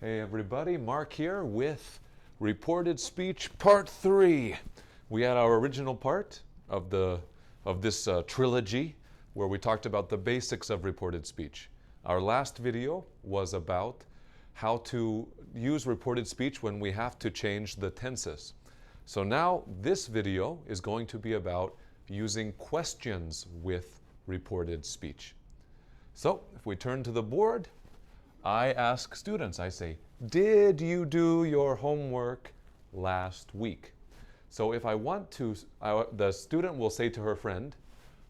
Hey everybody, Mark here with Reported Speech Part 3. We had our original part of this trilogy where we talked about the basics of reported speech. Our last video was about how to use reported speech when we have to change the tenses. So now this video is going to be about using questions with reported speech. So if we turn to the board, I ask students, I say, did you do your homework last week? So if I want to, the student will say to her friend,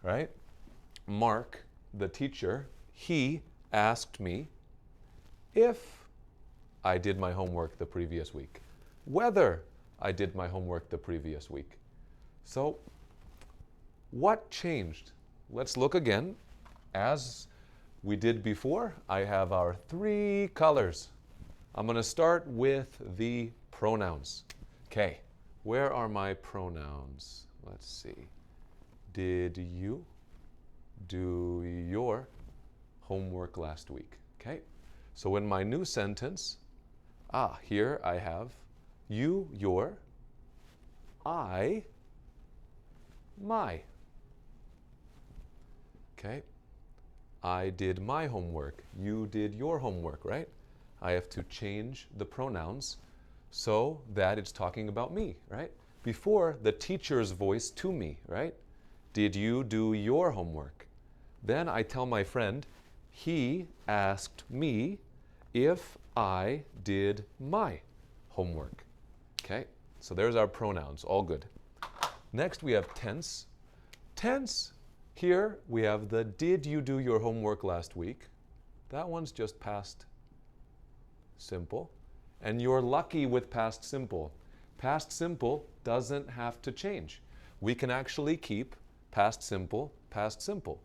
right, Mark, the teacher, he asked me if I did my homework the previous week, whether I did my homework the previous week. So what changed? Let's look again. As we did before, I have our three colors. I'm going to start with the pronouns. Okay, where are my pronouns? Let's see. Did you do your homework last week? Okay, so in my new sentence, here I have you, your, I, my. Okay. I did my homework. You did your homework, right? I have to change the pronouns so that it's talking about me, right? Before, the teacher's voice to me, right? Did you do your homework? Then I tell my friend, he asked me if I did my homework. Okay, so there's our pronouns, all good. Next we have tense. Tense. Here we have the did you do your homework last week? That one's just past simple. And you're lucky with past simple. Past simple doesn't have to change. We can actually keep past simple, past simple.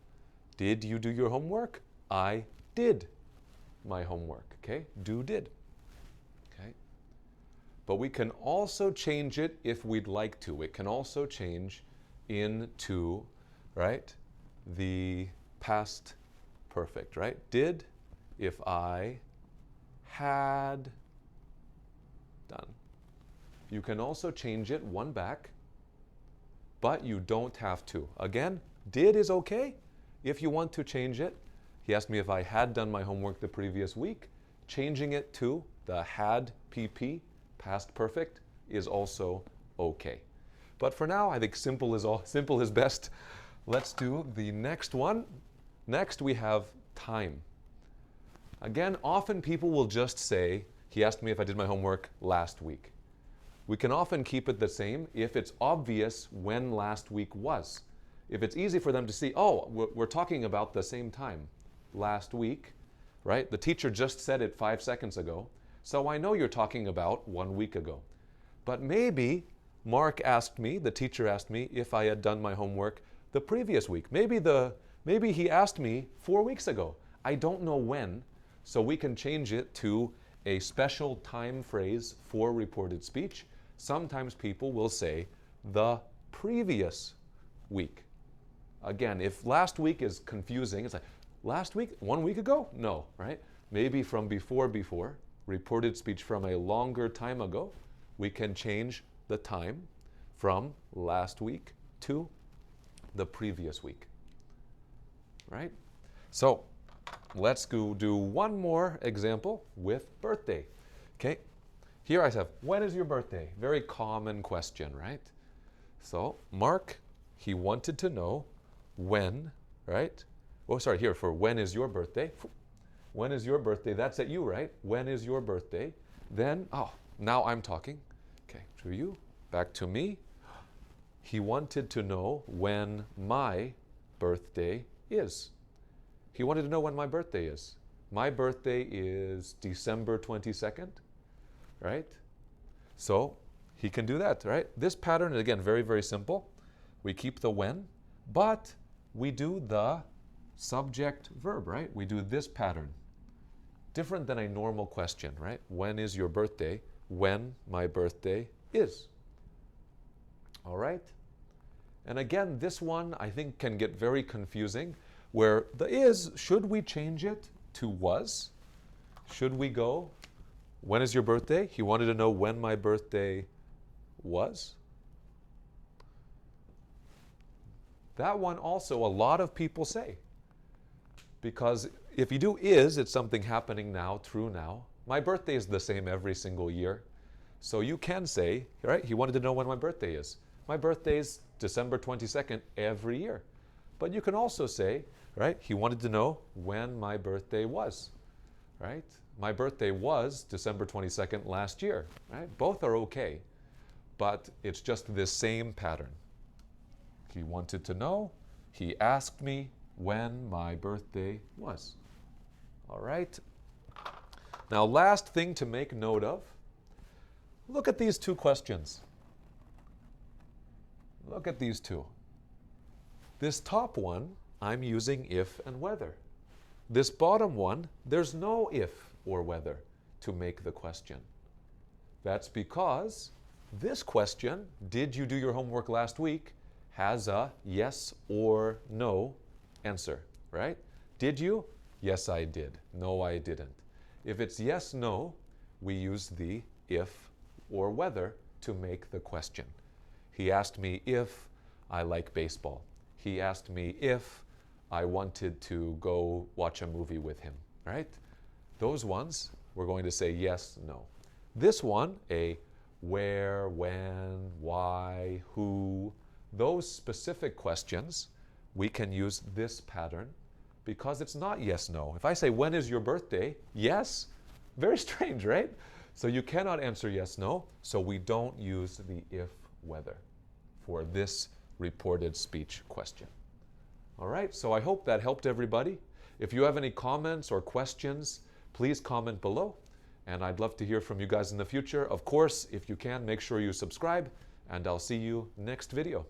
Did you do your homework? I did my homework. Okay, do, did. Okay. But we can also change it if we'd like to. It can also change into, right, the past perfect, right? Did, if I had done. You can also change it one back, but you don't have to. Again, did is okay. If you want to change it, he asked me if I had done my homework the previous week. Changing it to the had PP, past perfect, is also okay. But for now, I think simple is best. Let's do the next one. Next, we have time. Again, often people will just say, he asked me if I did my homework last week. We can often keep it the same if it's obvious when last week was. If it's easy for them to see, oh, we're talking about the same time, last week, right? The teacher just said it 5 seconds ago, so I know you're talking about 1 week ago. But maybe Mark asked me, the teacher asked me, if I had done my homework the previous week. Maybe he asked me 4 weeks ago. I don't know when, so we can change it to a special time phrase for reported speech. Sometimes people will say the previous week. Again, if last week is confusing, it's like, last week, 1 week ago? No, right? Maybe from before, reported speech from a longer time ago, we can change the time from last week to the previous week, right? So let's go do one more example with birthday. Okay, here I have, when is your birthday? Very common question, right? So Mark, he wanted to know when, right? Oh, sorry, here for when is your birthday? When is your birthday? That's at you, right? When is your birthday? Then, now I'm talking. Okay, to you, back to me. He wanted to know when my birthday is. He wanted to know when my birthday is. My birthday is December 22nd, right? So he can do that, right? This pattern, again, very, very simple. We keep the when, but we do the subject verb, right? We do this pattern. Different than a normal question, right? When is your birthday? When my birthday is. All right? And again, this one I think can get very confusing, where the is, should we change it to was? Should we go When is your birthday? He wanted to know when my birthday was. That one also a lot of people say. Because if you do is, it's something happening now, true now. My birthday is the same every single year. So you can say, right, he wanted to know when my birthday is. My birthday is December 22nd every year. But you can also say, right, he wanted to know when my birthday was, right? My birthday was December 22nd last year, right? Both are okay, but it's just this same pattern. He wanted to know, he asked me when my birthday was. All right. Now, last thing to make note of, look at these two questions. Look at these two. This top one, I'm using if and whether. This bottom one, there's no if or whether to make the question. That's because this question, did you do your homework last week, has a yes or no answer, right? Did you? Yes, I did. No, I didn't. If it's yes, no, we use the if or whether to make the question. He asked me if I like baseball. He asked me if I wanted to go watch a movie with him, right? Those ones, we're going to say yes, no. This one, a where, when, why, who, those specific questions, we can use this pattern because it's not yes, no. If I say, when is your birthday? Yes, very strange, right? So you cannot answer yes, no, so we don't use the if, whether for this reported speech question. All right, so I hope that helped everybody. If you have any comments or questions, please comment below, and I'd love to hear from you guys in the future. Of course, if you can, make sure you subscribe, and I'll see you next video.